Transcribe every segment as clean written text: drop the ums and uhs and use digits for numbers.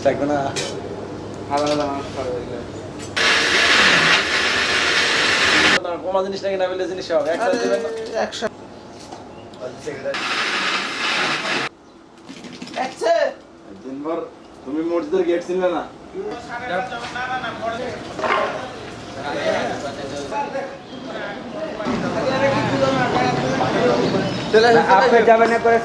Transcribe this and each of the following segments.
লাগবে না কমা জিনিস নাকি না বললে জিনিস হবে একসাথে দেবেন না দিনভর তুমি মসজিদের গেট চিনলে না আপনি যাবেন না করে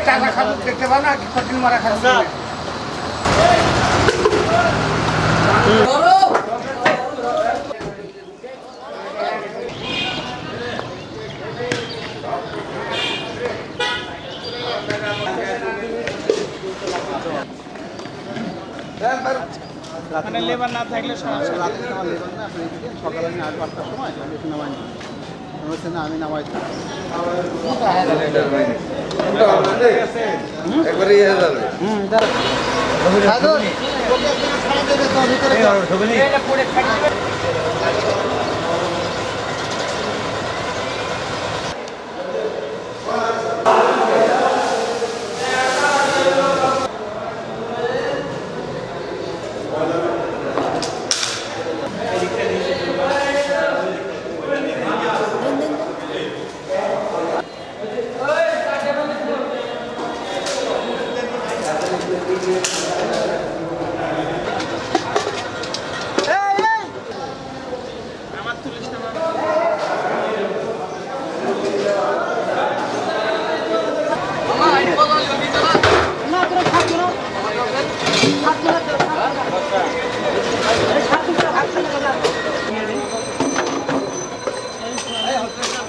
টাকা খাবো দেখতে পাও না কঠিন মারা খাচ্ছে মানে লেবার না থাকলে সমস্যা রাত্রে আমার লেবার না আপনি সকালে আমি 8-5টার সময় আমি নামাই বলছে না আমি নামাই একবারে ইয়ে যাবে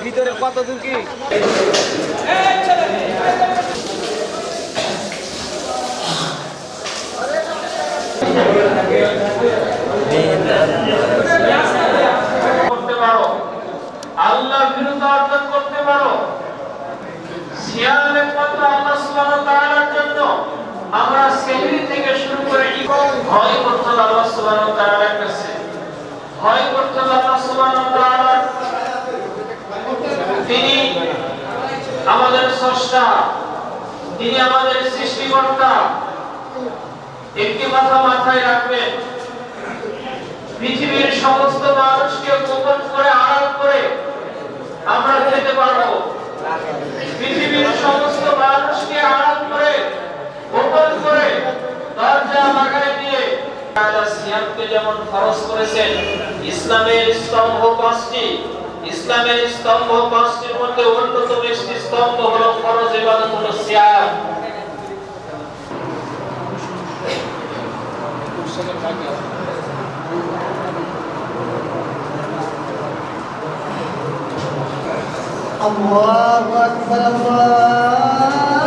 ভিতরে কত দূর কি করতে পারো আল্লাহর বিরুদ্ধে অর্জন করতে পারো সিয়ামের পথে আল্লাহ সুবহানাহু ওয়া তাআলার জন্য আমরা সেহরি থেকে শুরু করে ভয় করতে হবে আল্লাহ সুবহানাহু ওয়া তাআলার কাছে ভয় করতে হবে আল্লাহ সুবহানাহু ওয়া তাআলা তিনি আমাদের স্রষ্টা তিনি আমাদের সৃষ্টিকর্তা একটি কথা মাথায় রাখবেন পৃথিবীর সমস্ত মানুষকে গোপন করে আড়াল করে আমরা খেতে পারবো পৃথিবীর সমস্ত মানুষকে আড়াল করে গোপন করে দরজা লাগাই দিয়ে আল্লাহ সিয়ামকে যেমন ফরজ করেছেন ইসলামের স্তম্ভ পাঁচটি ইসলামের স্তম্ভ পাঁচটির মধ্যে অন্যতম একটি স্তম্ভ হলো ফরজ ইবাদত হলো সিয়াম الله أكبر الله